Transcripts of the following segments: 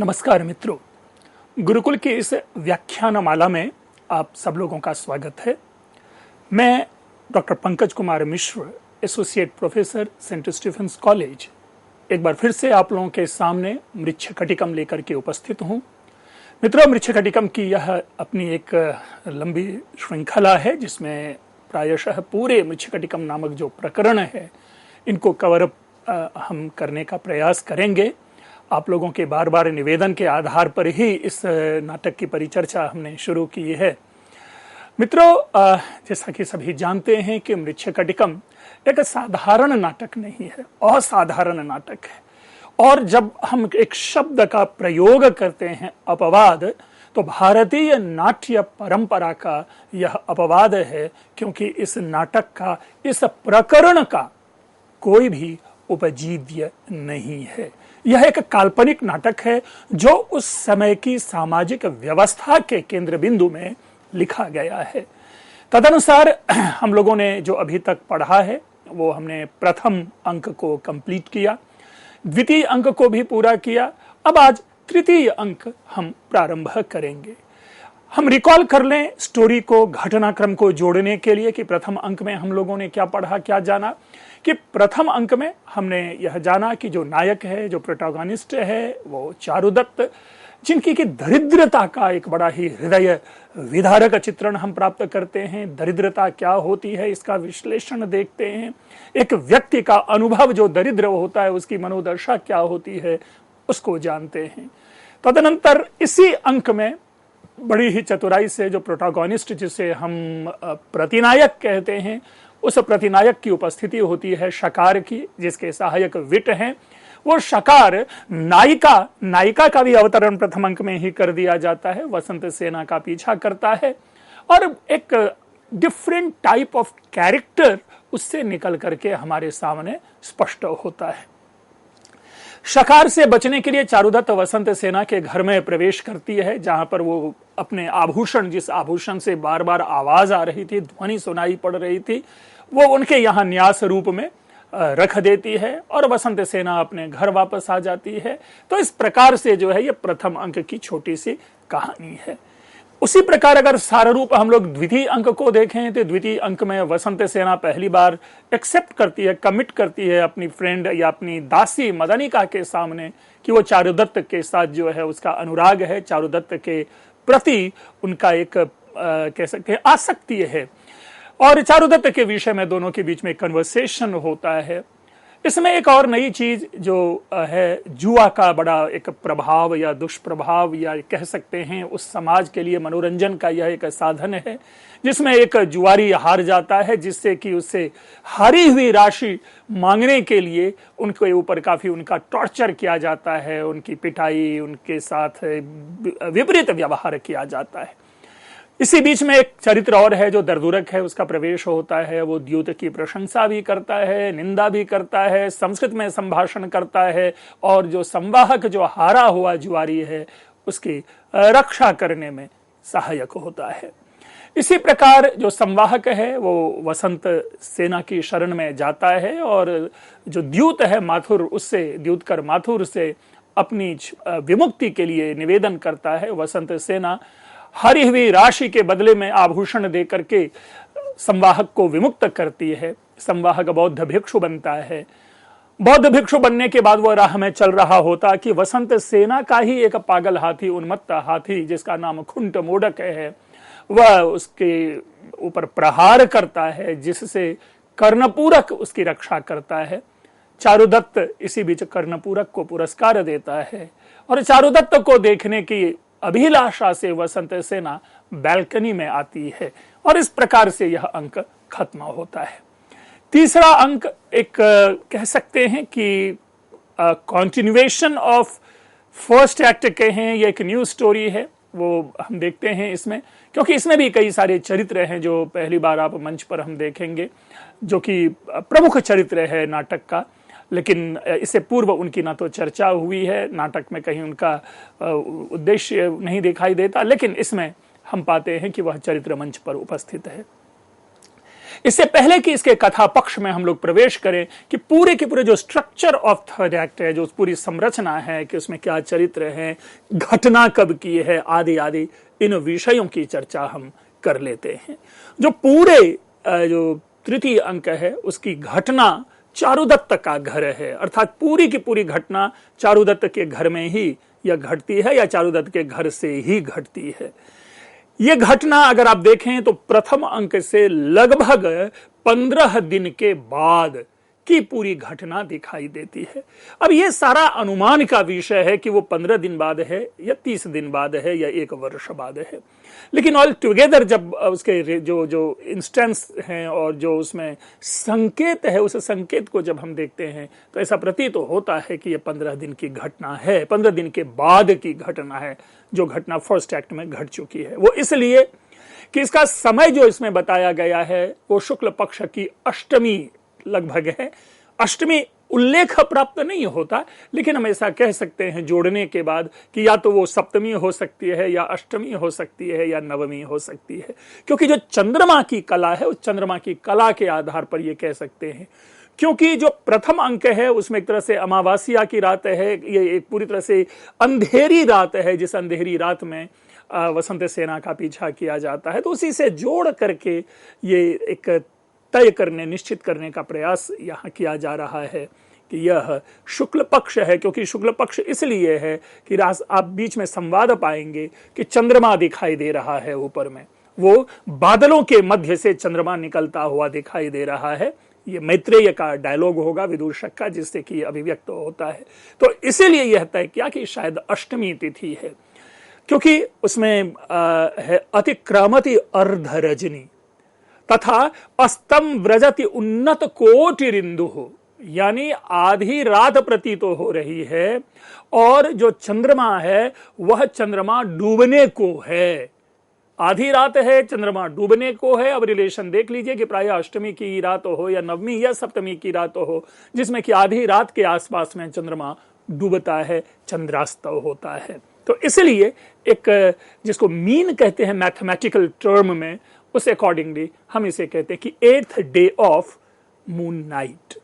नमस्कार मित्रों, गुरुकुल की इस व्याख्यानमाला में आप सब लोगों का स्वागत है। मैं doctor Pankaj Kumar Mishra, associate professor saint Stephen's college, एक बार फिर से आप लोगों के सामने मृच्छकटिकम लेकर के उपस्थित हूं। मित्रों, मृच्छकटिकम की यह अपनी एक लंबी श्रृंखला है जिसमें प्रायशः पूरे मृच्छकटिकम नामक जो प्रकरण है इनको कवर अप हम करने का प्रयास करेंगे। आप लोगों के बार बार निवेदन के आधार पर ही इस नाटक की परिचर्चा हमने शुरू की है। मित्रों, जैसा कि सभी जानते हैं कि मृच्छकटिकम एक साधारण नाटक नहीं है, असाधारण नाटक है। और जब हम एक शब्द का प्रयोग करते हैं अपवाद, तो भारतीय नाट्य परंपरा का यह अपवाद है, क्योंकि इस नाटक का, इस प्रकरण का कोई भी उपजीव्य नहीं है। यह एक काल्पनिक नाटक है जो उस समय की सामाजिक व्यवस्था के केंद्र बिंदु में लिखा गया है। तदनुसार हम लोगों ने जो अभी तक पढ़ा है वो हमने प्रथम अंक को कंप्लीट किया, द्वितीय अंक को भी पूरा किया। अब आज तृतीय अंक हम प्रारंभ करेंगे। हम रिकॉल कर लें स्टोरी को, घटनाक्रम को जोड़ने के लिए कि प्रथम अंक में हम लोगों ने क्या पढ़ा, क्या जाना। कि प्रथम अंक में हमने यह जाना कि जो नायक है, जो प्रोटैगनिस्ट है, वो चारुदत्त, जिनकी की दरिद्रता का एक बड़ा ही हृदय विदारक चित्रण हम प्राप्त करते हैं। दरिद्रता क्या होती है इसका विश्लेषण देखते हैं। एक व्यक्ति का अनुभव जो दरिद्र होता है उसकी मनोदशा क्या होती है उसको जानते हैं। तदनंतर इसी अंक में बड़ी ही चतुराई से जो प्रोटैगनिस्ट, जिसे हम प्रतिनायक कहते हैं, उस प्रतिनायक की उपस्थिति होती है शकार की, जिसके सहायक विट हैं। वो शकार नायिका का भी अवतरण प्रथम अंक में ही कर दिया जाता है। वसंत सेना का पीछा करता है और एक डिफरेंट टाइप ऑफ कैरेक्टर उससे निकल करके हमारे सामने स्पष्ट होता है। शकार से बचने के लिए चारुदत्त वसंत सेना के घर में प्रवेश करती है, जहां पर वो अपने आभूषण, जिस आभूषण से बार बार आवाज आ रही थी, ध्वनि सुनाई पड़ रही थी, वो उनके यहाँ न्यास रूप में रख देती है और वसंत सेना अपने घर वापस आ जाती है। तो इस प्रकार से जो है ये प्रथम अंक की छोटी सी कहानी है। उसी प्रकार अगर साररूप हम लोग द्वितीय अंक को देखें तो द्वितीय अंक में वसंत सेना पहली बार एक्सेप्ट करती है, कमिट करती है अपनी फ्रेंड या अपनी दासी मदनिका के सामने कि वो चारुदत्त के साथ जो है उसका अनुराग है, चारुदत्त के प्रति उनका एक कह सकते हैं आसक्ति है। और चारुदत्त के विषय में दोनों के बीच में कन्वर्सेशन होता है। इसमें एक और नई चीज जो है, जुआ का बड़ा एक प्रभाव या दुष्प्रभाव, या कह सकते हैं उस समाज के लिए मनोरंजन का यह एक साधन है, जिसमें एक जुआरी हार जाता है, जिससे कि उससे हारी हुई राशि मांगने के लिए उनके ऊपर काफी उनका टॉर्चर किया जाता है, उनकी पिटाई, उनके साथ विपरीत व्यवहार किया जाता है। इसी बीच में एक चरित्र और है जो दर्दुरक है, उसका प्रवेश होता है। वो द्यूत की प्रशंसा भी करता है, निंदा भी करता है, संस्कृत में संभाषण करता है और जो संवाहक, जो हारा हुआ जुआरी है, उसकी रक्षा करने में सहायक होता है। इसी प्रकार जो संवाहक है वो वसंत सेना की शरण में जाता है और जो द्यूत है माथुर, उससे द्यूतकर माथुर से अपनी विमुक्ति के लिए निवेदन करता है। वसंत सेना हारी हुई राशि के बदले में आभूषण देकर के संवाहक को विमुक्त करती है। संवाहक बौद्ध भिक्षु बनता है। बौद्ध भिक्षु बनने के बाद वह राह में चल रहा होता कि वसंत सेना का ही एक पागल हाथी, उन्मत्त हाथी जिसका नाम खुंट मोडक है, वह उसके ऊपर प्रहार करता है, जिससे कर्णपूरक उसकी रक्षा करता है। चारुदत्त इसी बीच कर्णपूरक को पुरस्कार देता है और चारुदत्त को देखने की अभिलाषा से वसंत सेना बैल्कनी में आती है और इस प्रकार से यह अंक खत्म होता है। तीसरा अंक एक कह सकते हैं कि कंटिन्यूएशन ऑफ फर्स्ट एक्ट कहें, ये एक न्यू स्टोरी है, वो हम देखते हैं इसमें, क्योंकि इसमें भी कई सारे चरित्र हैं जो पहली बार आप मंच पर हम देखेंगे, जो कि प्रमुख चरित्र है नाटक का। लेकिन इससे पूर्व उनकी ना तो चर्चा हुई है, नाटक में कहीं उनका उद्देश्य नहीं दिखाई देता, लेकिन इसमें हम पाते हैं कि वह चरित्र मंच पर उपस्थित है। इससे पहले कि इसके कथा पक्ष में हम लोग प्रवेश करें कि पूरे के पूरे जो स्ट्रक्चर ऑफ थर्ड एक्ट है, जो पूरी संरचना है कि उसमें क्या चरित्र है, घटना कब की है, आदि आदि इन विषयों की चर्चा हम कर लेते हैं। जो पूरे जो तृतीय अंक है उसकी घटना चारुदत्त का घर है, अर्थात पूरी की पूरी घटना चारुदत्त के घर में ही यह घटती है या चारुदत्त के घर से ही घटती है। यह घटना अगर आप देखें तो प्रथम अंक से लगभग 15 दिन के बाद की पूरी घटना दिखाई देती है। अब यह सारा अनुमान का विषय है कि वो 15 दिन बाद है या 30 दिन बाद है या 1 वर्ष बाद है, लेकिन ऑल टुगेदर जब उसके जो इंस्टेंस हैं और जो उसमें संकेत है, उस संकेत को जब हम देखते हैं तो ऐसा प्रतीत तो होता है कि यह 15 दिन की घटना है, 15 दिन के बाद की घटना है। जो घटना फर्स्ट एक्ट में घट चुकी है वो इसलिए कि इसका समय जो इसमें बताया गया है वो शुक्ल पक्ष की अष्टमी लगभग है। अष्टमी उल्लेख प्राप्त नहीं होता, लेकिन हम ऐसा कह सकते हैं जोड़ने के बाद कि या तो वो सप्तमी हो सकती है या अष्टमी हो सकती है या नवमी हो सकती है, क्योंकि जो चंद्रमा की कला है उस चंद्रमा की कला के आधार पर ये कह सकते हैं। क्योंकि जो प्रथम अंक है उसमें एक तरह से अमावास्या की रात है, ये एक पूरी तरह से अंधेरी रात है, जिस अंधेरी रात में वसंत सेना का पीछा किया जाता है, तो उसी से जोड़ करके ये एक तय करने, निश्चित करने का प्रयास यहाँ किया जा रहा है कि यह शुक्ल पक्ष है। क्योंकि शुक्ल पक्ष इसलिए है कि आप बीच में संवाद पाएंगे कि चंद्रमा दिखाई दे रहा है ऊपर में, वो बादलों के मध्य से चंद्रमा निकलता हुआ दिखाई दे रहा है। ये मैत्रेय का डायलॉग होगा विदूषक का, जिससे कि अभिव्यक्त होता है। तो इसीलिए यह तय किया कि शायद अष्टमी तिथि है, क्योंकि उसमें है अतिक्रामति अर्ध रजनी तथा अस्तम व्रजति उन्नत कोटिरिंदु, यानी आधी रात प्रतीत हो रही है और जो चंद्रमा है वह चंद्रमा डूबने को है। आधी रात है, चंद्रमा डूबने को है। अब रिलेशन देख लीजिए कि प्राय अष्टमी की रात हो या नवमी या सप्तमी की रात हो, जिसमें कि आधी रात के आसपास में चंद्रमा डूबता है, चंद्रास्त होता है। तो इसलिए एक जिसको मीन कहते हैं मैथमेटिकल टर्म में, उस अकॉर्डिंगली हम इसे कहते हैं कि 8th day of moon night.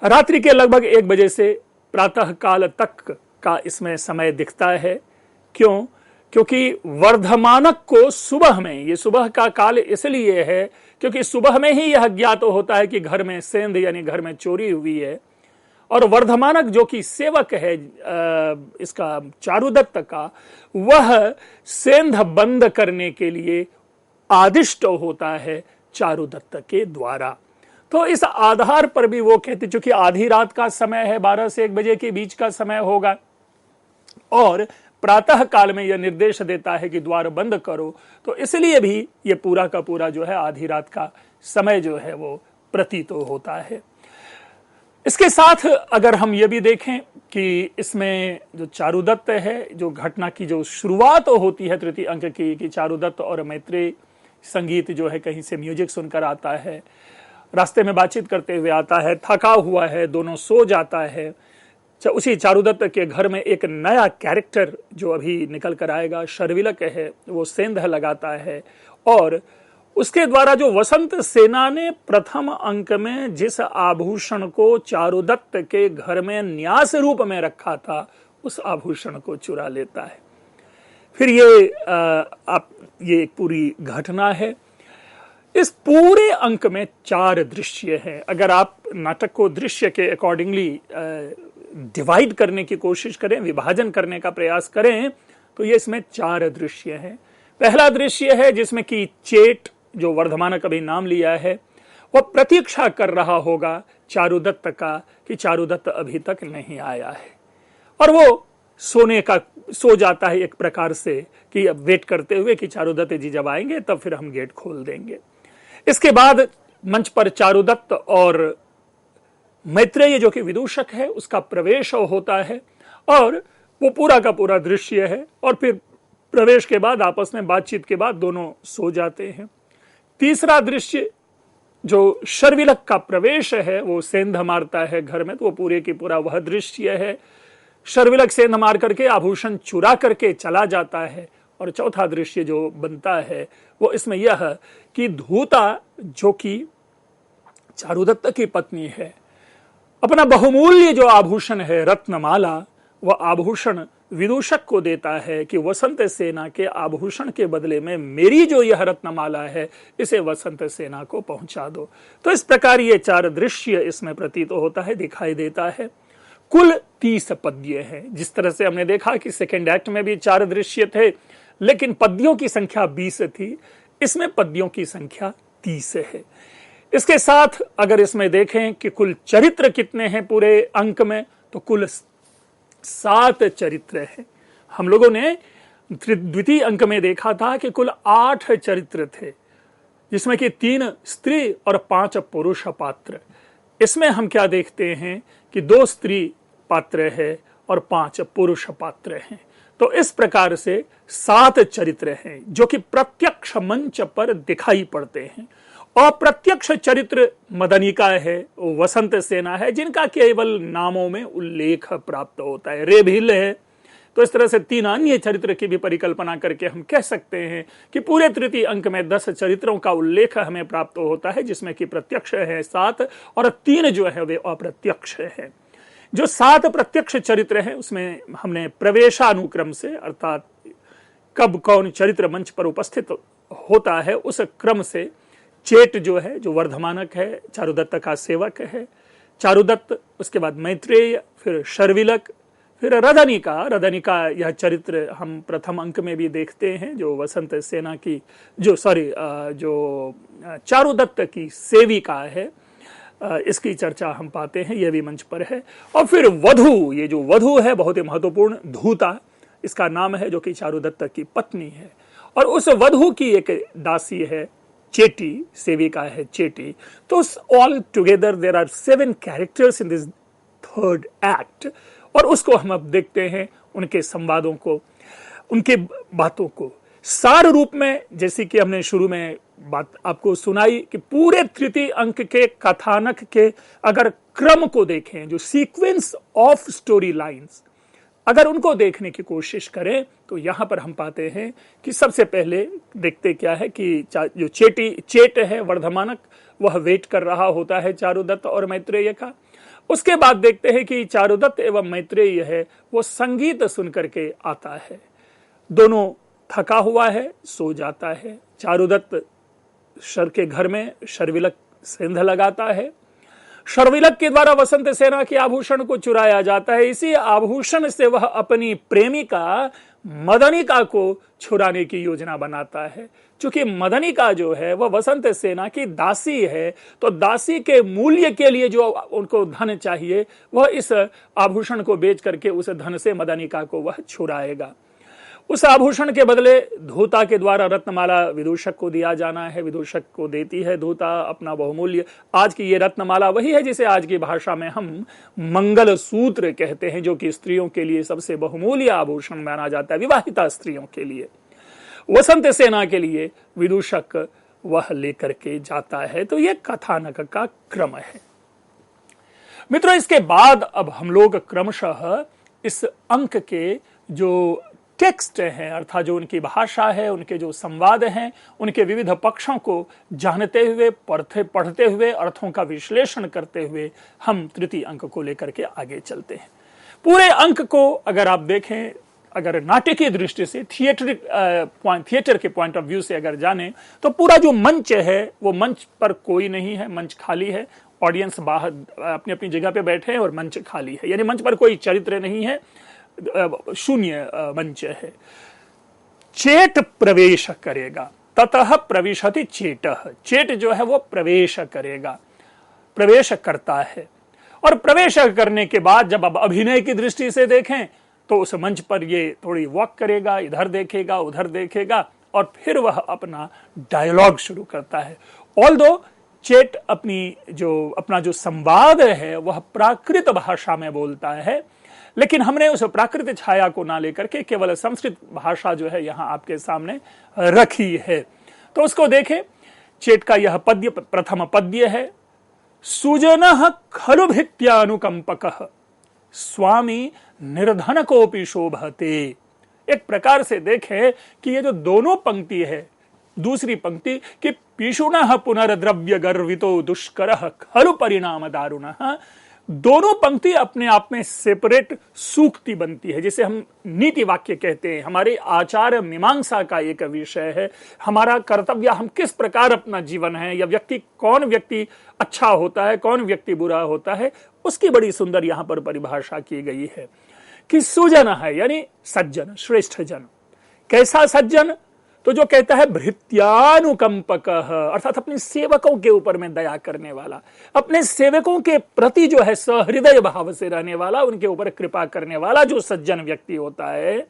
रात्रि के लगभग 1 बजे से प्रातः काल तक का इसमें समय दिखता है। क्यों? क्योंकि वर्धमानक को सुबह में, ये सुबह का काल इसलिए है क्योंकि सुबह में ही यह ज्ञात होता है कि घर में सेंध यानी घर में चोरी हुई है, और वर्धमानक जो कि सेवक है इसका चारुदत्त का, वह सेंध बंद करने के लिए आदिष्ट होता है चारुदत्त के द्वारा। तो इस आधार पर भी वो कहते, चूंकि आधी रात का समय है, 12 से 1 बजे के बीच का समय होगा, और प्रातः काल में यह निर्देश देता है कि द्वार बंद करो, तो इसलिए भी ये पूरा का पूरा जो है आधी रात का समय जो है वो प्रतीत होता है। इसके साथ अगर हम ये भी देखें कि इसमें जो चारुदत्त है, जो घटना की जो शुरुआत होती है तृतीय अंक की, कि चारुदत्त और मैत्रेय संगीत जो है कहीं से म्यूजिक सुनकर आता है, रास्ते में बातचीत करते हुए आता है, थका हुआ है, दोनों सो जाता है। उसी चारुदत्त के घर में एक नया कैरेक्टर जो अभी निकल कर आएगा, शर्विलक है, वो सेंध लगाता है, और उसके द्वारा जो वसंत सेना ने प्रथम अंक में जिस आभूषण को चारुदत्त के घर में न्यास रूप में रखा था, उस आभूषण को चुरा लेता है। फिर ये एक पूरी घटना है। इस पूरे अंक में 4 दृश्य हैं। अगर आप नाटक को दृश्य के अकॉर्डिंगली डिवाइड करने की कोशिश करें, विभाजन करने का प्रयास करें, तो ये इसमें 4 दृश्य हैं। पहला दृश्य है जिसमें कि चेट, जो वर्धमानक अभी नाम लिया है, वह प्रतीक्षा कर रहा होगा चारुदत्त का कि चारुदत्त अभी तक नहीं आया है, और वो सो जाता है एक प्रकार से कि अब वेट करते हुए कि चारुदत्त जी जब आएंगे तब फिर हम गेट खोल देंगे। इसके बाद मंच पर चारुदत्त और मैत्रेय जो कि विदूषक है उसका प्रवेश होता है, और वो पूरा का पूरा दृश्य है, और फिर प्रवेश के बाद आपस में बातचीत के बाद दोनों सो जाते हैं। तीसरा दृश्य जो शर्विलक का प्रवेश है, वो सेंध मारता है घर में, तो वो पूरे की पूरा वह दृश्य है। शर्विलक सेंध मार करके आभूषण चुरा करके चला जाता है, और चौथा दृश्य जो बनता है वो इसमें यह कि धूता जो कि चारुदत्त की पत्नी है, अपना बहुमूल्य जो आभूषण है रत्नमाला, वह आभूषण विदूषक को देता है कि वसंत सेना के आभूषण के बदले में मेरी जो यह रत्नमाला है इसे वसंत सेना को पहुंचा दो। तो इस प्रकार ये चार दृश्य इसमें प्रतीत होता है, दिखाई देता है। कुल 30 पद्य हैं। जिस तरह से हमने देखा कि सेकेंड एक्ट में भी 4 दृश्य थे, लेकिन पद्यों की संख्या 20 थी, इसमें पद्यों की संख्या 30 है। इसके साथ अगर इसमें देखें कि कुल चरित्र कितने हैं पूरे अंक में, तो कुल 7 चरित्र हैं। हम लोगों ने द्वितीय अंक में देखा था कि कुल 8 चरित्र थे, जिसमें कि 3 स्त्री और 5 पुरुष पात्र। इसमें हम क्या देखते हैं कि 2 स्त्री पात्र है और 5 पुरुष पात्र हैं। तो इस प्रकार से 7 चरित्र हैं जो कि प्रत्यक्ष मंच पर दिखाई पड़ते हैं। अप्रत्यक्ष चरित्र मदनिका है, वसंत सेना है, जिनका केवल नामों में उल्लेख प्राप्त होता है, रेभिल है। तो इस तरह से 3 अन्य चरित्र की भी परिकल्पना करके हम कह सकते हैं कि पूरे तृतीय अंक में 10 चरित्रों का उल्लेख हमें प्राप्त होता है, जिसमें कि प्रत्यक्ष है 7 और 3 जो है वे अप्रत्यक्ष है। जो 7 प्रत्यक्ष चरित्र हैं उसमें हमने प्रवेशानुक्रम से, अर्थात कब कौन चरित्र मंच पर उपस्थित होता है उस क्रम से, चेट जो है, जो वर्धमानक है, चारुदत्त का सेवक है, चारुदत्त, उसके बाद मैत्रेय, फिर शर्विलक, फिर रदनिका। रदनिका यह चरित्र हम प्रथम अंक में भी देखते हैं, जो वसंत सेना की जो चारुदत्त की सेविका है, इसकी चर्चा हम पाते हैं, यह भी मंच पर है। और फिर वधु, ये जो वधु है बहुत ही महत्वपूर्ण, धूता इसका नाम है, जो कि चारुदत्त की पत्नी है। और उस वधु की एक दासी है चेटी, सेविका है चेटी। तो all together there are 7 characters in this third act. और उसको हम अब देखते हैं, उनके संवादों को, उनके बातों को सार रूप में, जैसे कि हमने शुरू में बात आपको सुनाई कि पूरे तृतीय अंक के कथानक के अगर क्रम को देखें, जो सीक्वेंस ऑफ स्टोरी लाइंस, अगर उनको देखने की कोशिश करें तो यहां पर हम पाते हैं कि सबसे पहले देखते क्या है कि जो चेट है वर्धमानक, वह वेट कर रहा होता है चारुदत्त और मैत्रेय का। उसके बाद देखते हैं कि चारुदत्त एवं मैत्रेय है वो संगीत सुन करके आता है, दोनों थका हुआ है, सो जाता है। चारुदत्त शर के घर में शर्विलक सेंध लगाता है, शर्विलक के द्वारा वसंत सेना के आभूषण को चुराया जाता है। इसी आभूषण से वह अपनी प्रेमिका मदनिका को छुड़ाने की योजना बनाता है। चूंकि मदनिका जो है वह वसंत सेना की दासी है, तो दासी के मूल्य के लिए जो उनको धन चाहिए वह इस आभूषण को बेच करके उस धन से मदनिका को वह छुड़ाएगा। उस आभूषण के बदले धूता के द्वारा रत्नमाला विदूषक को दिया जाना है, विदूषक को देती है धूता अपना बहुमूल्य। आज की ये रत्नमाला वही है जिसे आज की भाषा में हम मंगल सूत्र कहते हैं, जो कि स्त्रियों के लिए सबसे बहुमूल्य आभूषण माना जाता है, विवाहिता स्त्रियों के लिए। वसंत सेना के लिए विदूषक वह लेकर के जाता है। तो यह कथानक का क्रम है। मित्रों, इसके बाद अब हम लोग क्रमशः इस अंक के जो टेक्स्ट हैं, अर्थात जो उनकी भाषा है, उनके जो संवाद हैं, उनके विविध पक्षों को जानते हुए, पढ़ते हुए, अर्थों का विश्लेषण करते हुए हम तृतीय अंक को लेकर के आगे चलते हैं। पूरे अंक को अगर आप देखें, अगर नाटकीय दृष्टि से, थिएटर के पॉइंट ऑफ व्यू से अगर जाने, तो पूरा जो मंच है वो मंच पर कोई नहीं है, मंच खाली है, ऑडियंस बाहर अपनी अपनी जगह पे बैठे हैं और मंच खाली है, यानी मंच पर कोई चरित्र नहीं है, शून्य मंच है। चेट प्रवेश करेगा, ततः प्रविशति चेटः। चेट जो है वो प्रवेश करेगा, प्रवेश करता है। और प्रवेश करने के बाद जब अब अभिनय की दृष्टि से देखें तो उस मंच पर ये थोड़ी वॉक करेगा, इधर देखेगा, उधर देखेगा, और फिर वह अपना डायलॉग शुरू करता है। ऑल्दो चेट अपना जो संवाद है वह प्राकृत भाषा में बोलता है, लेकिन हमने उस प्राकृत छाया को ना लेकर के केवल संस्कृत भाषा जो है यहां आपके सामने रखी है। तो उसको देखें, चेट का यह पद्य प्रथम पद्य है। सुजनः खलु भित्यानुकंपकः स्वामी निर्धन कोपि शोभते। एक प्रकार से देखें कि ये जो दोनों पंक्ति है, दूसरी पंक्ति कि पीशुणः पुनर्द्रव्य गर्वितो दुष्करः खलु परिणाम दारुणः, दोनों पंक्ति अपने आप में सेपरेट सूक्ति बनती है, जिसे हम नीति वाक्य कहते हैं। हमारे आचार मीमांसा का एक विषय है, हमारा कर्तव्य, हम किस प्रकार अपना जीवन है, या व्यक्ति कौन व्यक्ति अच्छा होता है, कौन व्यक्ति बुरा होता है, उसकी बड़ी सुंदर यहां पर परिभाषा की गई है कि सुजन है यानी सज्जन, श्रेष्ठ जन। कैसा सज्जन? तो जो कहता है भृत्यानुकंपक, अर्थात अपने सेवकों के ऊपर में दया करने वाला, अपने सेवकों के प्रति जो है सहृदय भाव से रहने वाला, उनके ऊपर कृपा करने वाला जो सज्जन व्यक्ति होता है,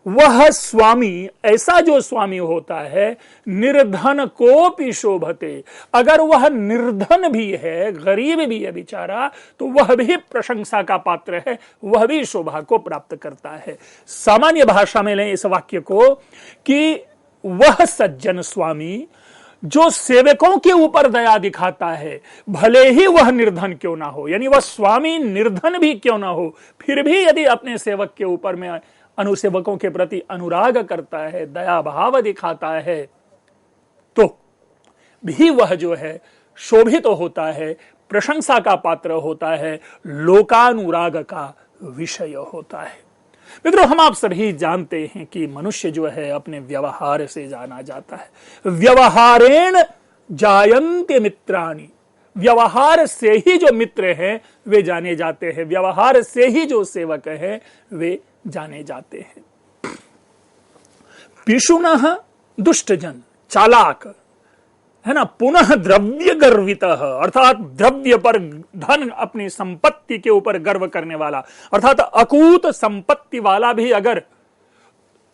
वह स्वामी, ऐसा जो स्वामी होता है, निर्धन कोपि शोभते, अगर वह निर्धन भी है, गरीब भी है बेचारा, तो वह भी प्रशंसा का पात्र है, वह भी शोभा को प्राप्त करता है। सामान्य भाषा में लें इस वाक्य को कि वह सज्जन स्वामी जो सेवकों के ऊपर दया दिखाता है, भले ही वह निर्धन क्यों ना हो, यानी वह स्वामी निर्धन भी क्यों ना हो, फिर भी यदि अपने सेवक के ऊपर में अनुसेवकों के प्रति अनुराग करता है, दया भाव दिखाता है, तो भी वह जो है शोभित तो होता है, प्रशंसा का पात्र होता है, लोकानुराग का विषय होता है। मित्रों, हम आप सभी जानते हैं कि मनुष्य जो है अपने व्यवहार से जाना जाता है। व्यवहारेण जायन्ते मित्राणि, व्यवहार से ही जो मित्र हैं वे जाने जाते हैं, व्यवहार से ही जो सेवक हैं वे जाने जाते हैं। पीशुणः दुष्टजन, चालाक है ना, पुनः द्रव्य गर्वितः, अर्थात द्रव्य पर, धन, अपनी संपत्ति के ऊपर गर्व करने वाला, अर्थात अकूत संपत्ति वाला भी अगर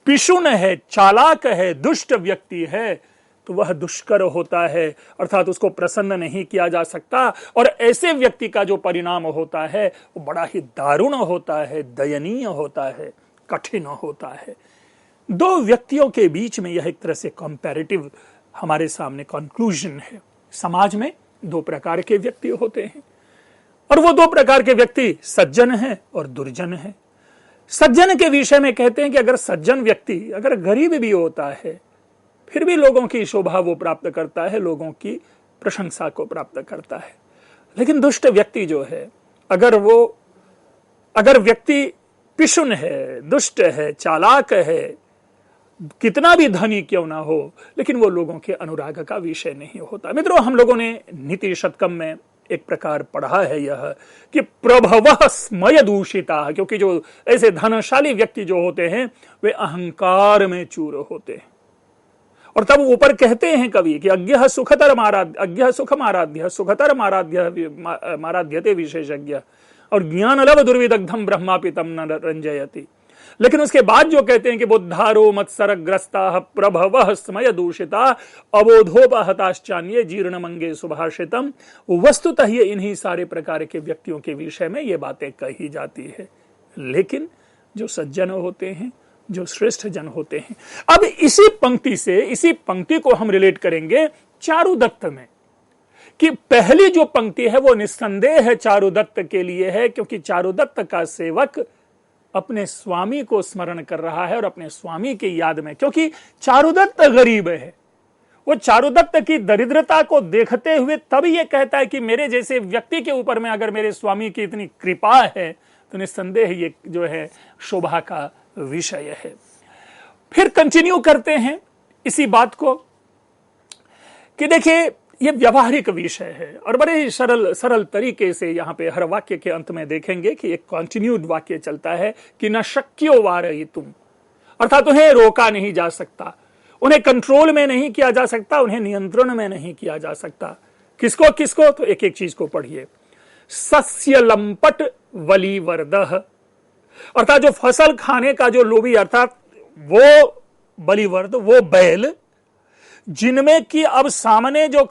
पिशुन है, चालाक है, दुष्ट व्यक्ति है, तो वह दुष्कर होता है, अर्थात उसको प्रसन्न नहीं किया जा सकता। और ऐसे व्यक्ति का जो परिणाम होता है वो बड़ा ही दारुण होता है, दयनीय होता है, कठिन होता है। दो व्यक्तियों के बीच में यह एक तरह से कंपैरेटिव हमारे सामने कंक्लूजन है। समाज में दो प्रकार के व्यक्ति होते हैं, और वो दो प्रकार के व्यक्ति सज्जन है और दुर्जन है। सज्जन के विषय में कहते हैं कि अगर सज्जन व्यक्ति अगर गरीब भी होता है, फिर भी लोगों की शोभा वो प्राप्त करता है, लोगों की प्रशंसा को प्राप्त करता है। लेकिन दुष्ट व्यक्ति जो है, अगर व्यक्ति पिशुन है, दुष्ट है, चालाक है, कितना भी धनी क्यों ना हो, लेकिन वो लोगों के अनुराग का विषय नहीं होता। मित्रों, हम लोगों ने नीति शतकम में एक प्रकार पढ़ा है यह कि प्रभवः स्मय दूषिता, क्योंकि जो ऐसे धनशाली व्यक्ति जो होते हैं वे अहंकार में चूर होते हैं। और तब ऊपर कहते हैं कवि कि अज्ञः सुखतरम आराध्य, अज्ञः सुखम आराध्य, सुखतरम आराध्यते विशेषज्ञ, और ज्ञान लव दुर्विदग्धम ब्रह्मापितम न रंजयति। लेकिन उसके बाद जो कहते हैं कि बुद्धारो मत्सरग्रस्ता प्रभवः स्मय दूषिता अबोधोपहताश्चान्ये जीर्ण मंगे सुभाषितम, वस्तुतः ये इन्हीं सारे प्रकार के व्यक्तियों के विषय में ये बातें कही जाती है। लेकिन जो सज्जन होते हैं, जो श्रेष्ठ जन होते हैं, अब इसी पंक्ति को हम रिलेट करेंगे चारुदत्त में, कि पहली जो पंक्ति है वो निस्संदेह है चारुदत्त के लिए है, क्योंकि चारुदत्त का सेवक अपने स्वामी को स्मरण कर रहा है और अपने स्वामी की याद में, क्योंकि चारुदत्त गरीब है, वो चारुदत्त की दरिद्रता को देखते हुए तब ये कहता है कि मेरे जैसे व्यक्ति के ऊपर में अगर मेरे स्वामी की इतनी कृपा है तो निस्संदेह ये जो है शोभा का विषय है। फिर कंटिन्यू करते हैं इसी बात को कि देखिए ये व्यावहारिक विषय है, और बड़े ही सरल तरीके से यहां पे हर वाक्य के अंत में देखेंगे कि एक कंटिन्यूड वाक्य चलता है कि न शक्यो वारयितुम, अर्थात उन्हें रोका नहीं जा सकता, उन्हें कंट्रोल में नहीं किया जा सकता, उन्हें नियंत्रण में नहीं किया जा सकता। किसको किसको? तो एक एक चीज को पढ़िए। सस्य लंपट वलीवर्दह, अर्थात जो फसल खाने का जो लोभी, अर्थात वो बलिवर्द, वो बैल जिनमें कि अब सामने जो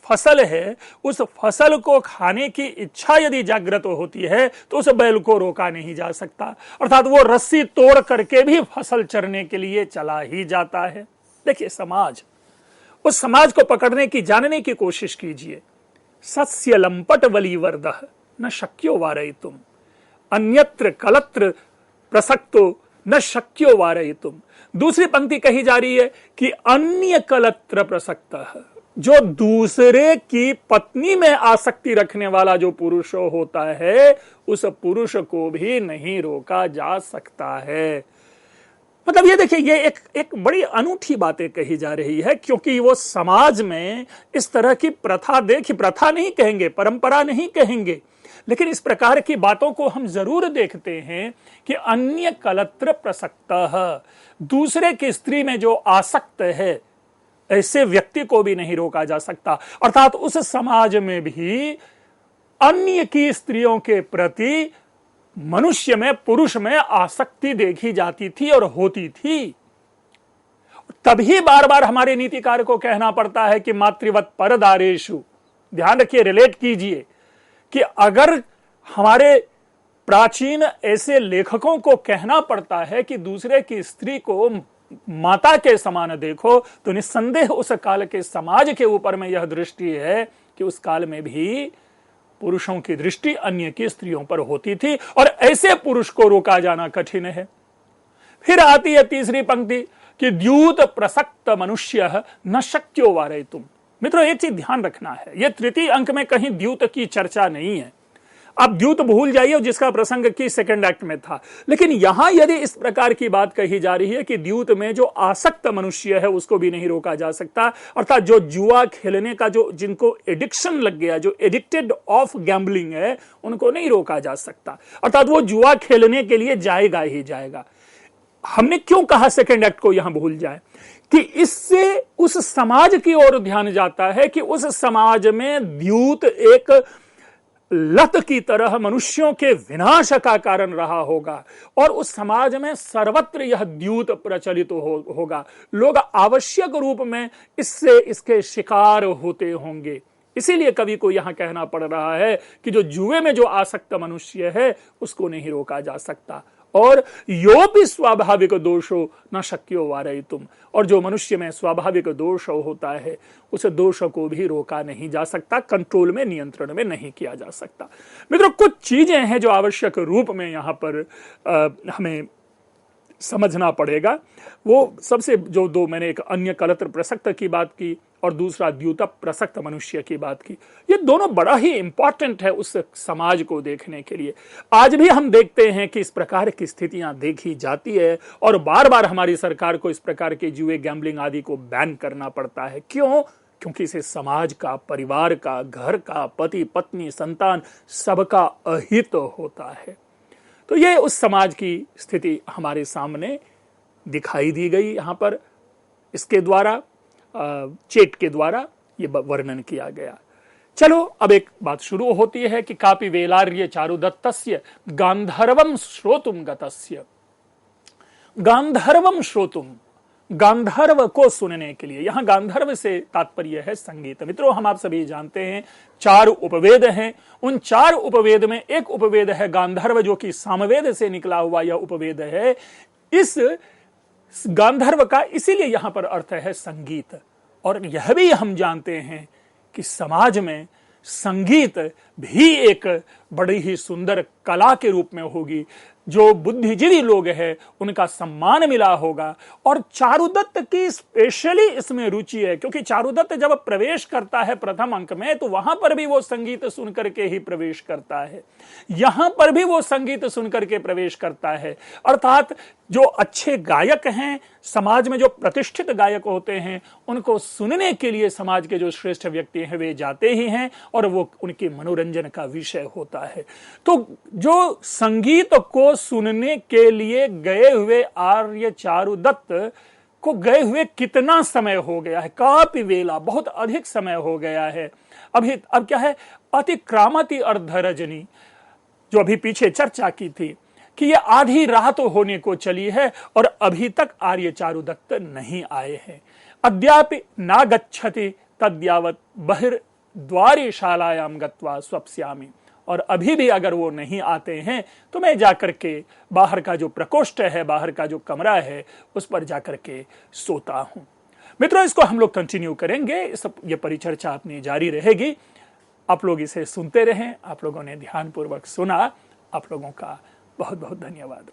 फसल है उस फसल को खाने की इच्छा यदि जागृत होती है तो उस बैल को रोका नहीं जा सकता, अर्थात वो रस्सी तोड़ करके भी फसल चरने के लिए चला ही जाता है। देखिए समाज, उस समाज को पकड़ने की, जानने की कोशिश कीजिए। सस्य लंपट वलीवर्दः न शक्यो वारयितुम अन्यत्र कलत्र प्रसक्तो न शक्यो वारयितुम। दूसरी पंक्ति कही जा रही है कि अन्य कलत्र प्रसक्तः, जो दूसरे की पत्नी में आसक्ति रखने वाला जो पुरुष होता है, उस पुरुष को भी नहीं रोका जा सकता है। मतलब ये देखिए, ये एक बड़ी अनूठी बातें कही जा रही है, क्योंकि वो समाज में इस तरह की प्रथा, देखिए प्रथा नहीं कहेंगे, परंपरा नहीं कहेंगे, लेकिन इस प्रकार की बातों को हम जरूर देखते हैं कि अन्य कलत्र प्रसक्तः, दूसरे की स्त्री में जो आसक्त है, ऐसे व्यक्ति को भी नहीं रोका जा सकता। अर्थात उस समाज में भी अन्य की स्त्रियों के प्रति मनुष्य में, पुरुष में आसक्ति देखी जाती थी और होती थी। तभी बार बार हमारे नीतिकार को कहना पड़ता है कि मातृवत परदारेषु, ध्यान रखिए, रिलेट कीजिए कि अगर हमारे प्राचीन ऐसे लेखकों को कहना पड़ता है कि दूसरे की स्त्री को माता के समान देखो, तो निस्संदेह उस काल के समाज के ऊपर में यह दृष्टि है कि उस काल में भी पुरुषों की दृष्टि अन्य की स्त्रियों पर होती थी, और ऐसे पुरुष को रोका जाना कठिन है। फिर आती है तीसरी पंक्ति कि द्यूत प्रसक्त मनुष्य न शक्यो वारयितुम। मित्रों, एक चीज ध्यान रखना है, यह तृतीय अंक में कहीं द्यूत की चर्चा नहीं है। आप द्यूत भूल जाइए, जिसका प्रसंग की सेकंड एक्ट में था, लेकिन यहां यदि इस प्रकार की बात कही जा रही है कि द्यूत में जो आसक्त मनुष्य है उसको भी नहीं रोका जा सकता, अर्थात जो जुआ खेलने का, जो जिनको एडिक्शन लग गया, जो एडिक्टेड ऑफ गैम्बलिंग है, उनको नहीं रोका जा सकता, अर्थात वो जुआ खेलने के लिए जाएगा ही जाएगा। हमने क्यों कहा सेकंड एक्ट को यहां भूल जाए, कि इससे उस समाज की ओर ध्यान जाता है कि उस समाज में द्यूत एक लत की तरह मनुष्यों के विनाश का कारण रहा होगा, और उस समाज में सर्वत्र यह द्यूत प्रचलित होगा। लोग आवश्यक रूप में इससे, इसके शिकार होते होंगे। इसीलिए कवि को यहां कहना पड़ रहा है कि जो जुए में जो आसक्त मनुष्य है उसको नहीं रोका जा सकता, और योपि स्वाभाविक दोषो न शक्यो वारयितुम, और जो मनुष्य में स्वाभाविक दोष होता है उस दोष को भी रोका नहीं जा सकता, कंट्रोल में, नियंत्रण में नहीं किया जा सकता। मित्रों, कुछ चीजें हैं जो आवश्यक रूप में यहां पर हमें समझना पड़ेगा। वो सबसे जो दो मैंने, एक अन्य कलत्र प्रसक्त की बात की और दूसरा द्यूत प्रसक्त मनुष्य की बात की, ये दोनों बड़ा ही इंपॉर्टेंट है उस समाज को देखने के लिए। आज भी हम देखते हैं कि इस प्रकार की स्थितियां देखी जाती है, और बार बार हमारी सरकार को इस प्रकार के जुए, गैम्बलिंग आदि को बैन करना पड़ता है। क्यों? क्योंकि इसे समाज का, परिवार का, घर का, पति पत्नी, संतान, सबका अहित होता है। तो ये उस समाज की स्थिति हमारे सामने दिखाई दी गई यहां पर, इसके द्वारा, चेट के द्वारा ये वर्णन किया गया। चलो, अब एक बात शुरू होती है कि कापि वेलार्य चारुदत्तस्य गांधर्वम श्रोतुम गतस्य। गांधर्वम श्रोतुम, गांधर्व को सुनने के लिए, यहां गांधर्व से तात्पर्य है संगीत। मित्रों, हम आप सभी जानते हैं 4 उपवेद हैं। उन 4 उपवेद में एक उपवेद है गांधर्व, जो कि सामवेद से निकला हुआ यह उपवेद है। इस गांधर्व का इसीलिए यहां पर अर्थ है संगीत। और यह भी हम जानते हैं कि समाज में संगीत भी एक बड़ी ही सुंदर कला के रूप में होगी। जो बुद्धिजीवी लोग हैं उनका सम्मान मिला होगा, और चारुदत्त की स्पेशली इसमें रुचि है, क्योंकि चारुदत्त जब प्रवेश करता है प्रथम अंक में, तो वहां पर भी वो संगीत सुनकर के ही प्रवेश करता है, यहां पर भी वो संगीत सुनकर के प्रवेश करता है। अर्थात जो अच्छे गायक हैं, समाज में जो प्रतिष्ठित गायक होते हैं, उनको सुनने के लिए समाज के जो श्रेष्ठ व्यक्ति हैं वे जाते ही हैं, और वो उनके मनोरंजन का विषय होता है। तो जो संगीत को सुनने के लिए गए हुए आर्य चारुदत्त को गए हुए कितना समय हो गया है? काफी वेला, बहुत अधिक समय हो गया है। अब क्या है, अतिक्रामति अर्धरजनी, जो अभी पीछे चर्चा की थी कि ये आधी रात होने को चली है और अभी तक आर्य चारुदत्त नहीं आए हैं। अद्यापि ना गच्छति तद्यावत बहिर्द्वारे शालायाम गत्वा स्वप्स्यामि, और अभी भी अगर वो नहीं आते हैं तो मैं जाकर के बाहर का जो प्रकोष्ठ है, बाहर का जो कमरा है, उस पर जाकर के सोता हूं। मित्रों, इसको हम लोग कंटिन्यू करेंगे, ये परिचर्चा अपनी जारी रहेगी। आप लोग इसे सुनते रहें। आप लोगों ने ध्यानपूर्वक सुना। आप लोगों का बहुत बहुत धन्यवाद।